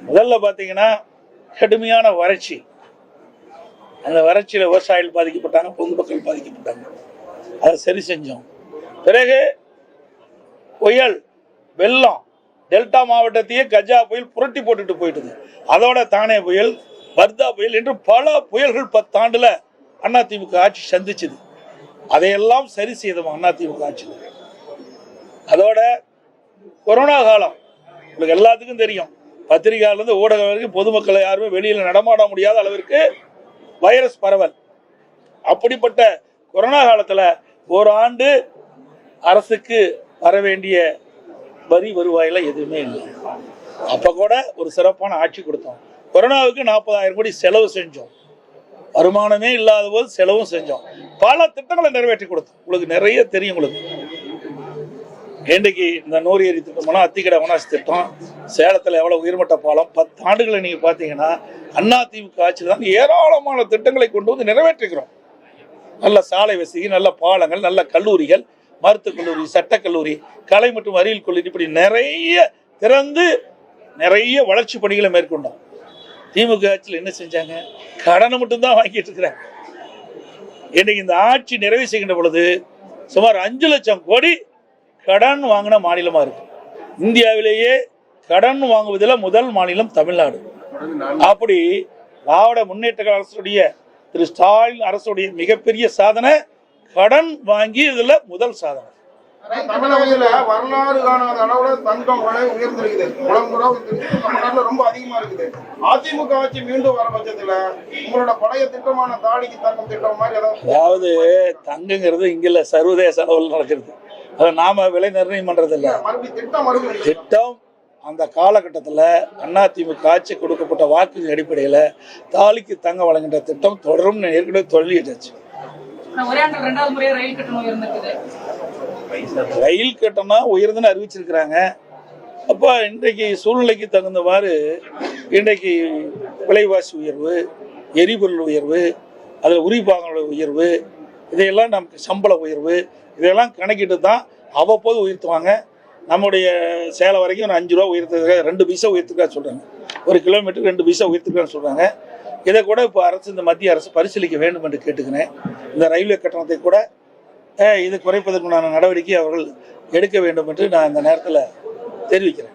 முதல்ல பார்த்தீங்கன்னா கடுமையான வறட்சி. அந்த வறட்சியில் விவசாயிகள் பாதிக்கப்பட்டாங்க, பொதுமக்கள் பாதிக்கப்பட்டாங்க. அதை சரி செஞ்சோம். பிறகு புயல், வெள்ளம், டெல்டா மாவட்டத்தையே கஜா புயல் புரட்டி போட்டுட்டு போயிட்டுது. அதோட தானே புயல், வர்தா புயல் என்று பல புயல்கள் 10 ஆண்டுல அதிமுக ஆட்சி சந்திச்சது. அதையெல்லாம் சரி செய்தோம் அதிமுக ஆட்சி. அதோட கொரோனா காலம் உங்களுக்கு எல்லாத்துக்கும் தெரியும். பத்திரிகையிலிருந்து ஊடகம் வரைக்கும் பொதுமக்களை யாருமே வெளியில் நடமாட முடியாத அளவிற்கு வைரஸ் பரவல். அப்படிப்பட்ட கொரோனா காலத்தில் ஒரு ஆண்டு அரசுக்கு வர வேண்டிய வரி வருவாயில எதுவுமே இல்லை. அப்ப கூட ஒரு சிறப்பான ஆட்சி கொடுத்தோம். கொரோனாவுக்கு 40,000 கோடி செலவு செஞ்சோம். வருமானமே இல்லாத போது செலவும் செஞ்சோம். பல திட்டங்களை நிறைவேற்றி கொடுத்தோம். உங்களுக்கு நிறைய தெரியும். உங்களுக்கு இன்றைக்கு இந்த நூறு ஏரி திட்டம்னா, அத்திக்கடை வனாசி திட்டம், சேலத்தில் எவ்வளவு உயர்மட்ட பாலம், 10 ஆண்டுகளை நீங்க பார்த்தீங்கன்னா அதிமுக ஆட்சியில் தான் ஏராளமான திட்டங்களை கொண்டு வந்து நிறைவேற்றுகிறோம். நல்ல சாலை வசதி, நல்ல பாலங்கள், நல்ல கல்லூரிகள், மருத்துவக் கல்லூரி, சட்டக்கல்லூரி, கலை மற்றும் அறிவியல் கல்லூரி, இப்படி நிறைய திறந்து நிறைய வளர்ச்சி பணிகளை மேற்கொண்டோம். திமுக ஆட்சியில் என்ன செஞ்சாங்க? கடனை மட்டும்தான் வாங்கிட்டு இருக்கிறாங்க. இன்னைக்கு இந்த ஆட்சி நிறைவு செய்கின்ற பொழுது சுமார் 5 லட்சம் கோடி கடன் வாங்கின மாநிலமா இருக்கு. இந்தியாவிலேயே கடன் வாங்குவதில் முதல் மாநிலம் தமிழ்நாடு. அப்படி திராவிட முன்னேற்ற அரசுடைய திரு ஸ்டாலின் அரசுடைய மிகப்பெரிய சாதனை கடன் வாங்கி இதுல முதல் சாதனை. தமிழகத்துல வரலாறு காணாத அளவுல தங்கம் விலை உயர்ந்திருக்குது. தமிழ்நாட்டுல ரொம்ப அதிகமா இருக்குது. அதிமுக ஆட்சி மீண்டும் வர பட்சத்துல உங்களோட பழைய திட்டமான தாலிக்கு தங்கம் திட்டம் மாதிரி அதாவது தங்கங்கிறது இங்க சர்வதேச அளவில் நடக்கிறது. அதை நாம விலை நிர்ணயம் பண்றது இல்ல. திட்டம் அந்த காலகட்டத்தில் அதிமுக ஆட்சி கொடுக்கப்பட்ட வாக்கு அடிப்படையில் தாலிக்கு தங்கம் வழங்குகின்ற திட்டம் தொடரும் ஏற்கனவே தொழிலிட்டாச்சு. ரயில் கட்டணம் உயர்ந்துன்னு அறிவிச்சிருக்கிறாங்க. அப்போ இன்றைக்கு சூழ்நிலைக்கு தகுந்தவாறு இன்றைக்கு விலைவாசி உயர்வு, எரிபொருள் உயர்வு, அதில் உரிபாகங்களோட உயர்வு, இதையெல்லாம் நமக்கு சம்பள உயர்வு, இதெல்லாம் கணக்கிட்டு தான் அவ்வப்போது உயர்த்துவாங்க. நம்முடைய சேலம் வரைக்கும் 5 ரூபா உயர்த்துறதுக்காக 2 பைசா உயர்த்துக்காக சொல்கிறாங்க. ஒரு கிலோமீட்டருக்கு 2 பைசா உயர்த்துக்கான்னு சொல்கிறாங்க. இதை கூட இப்போ அரசு, இந்த மத்திய அரசு பரிசீலிக்க வேண்டும் என்று கேட்டுக்கிறேன். இந்த ரயில்வே கட்டணத்தை கூட இது குறைப்பதற்குண்டான நடவடிக்கை அவர்கள் எடுக்க வேண்டும் என்று நான் இந்த நேரத்தில் தெரிவிக்கிறேன்.